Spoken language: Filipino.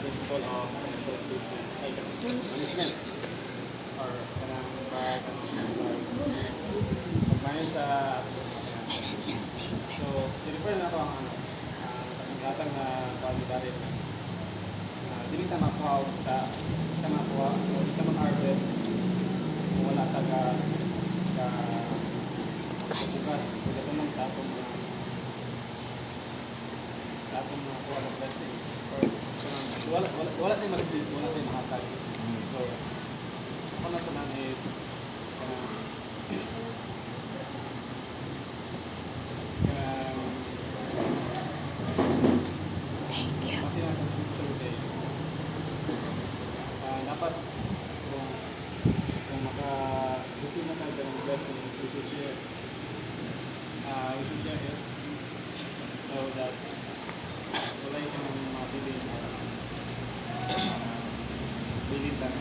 principle of financial statement ay management or kanang pag-manage sa so i-refer na ako ang katang na pag-ibarit na dili ta makuha sa o di ka mag-harvest kung wala ka bukas wala ka man sa atong mga kuha ng blessings or wala tayong mag-receive, wala tayong makatag so ako na ito man is kasi nasa scripture day dapat kung maka-receive na tayo ng blessings we should share it so that wala yung mga bilin bilin lang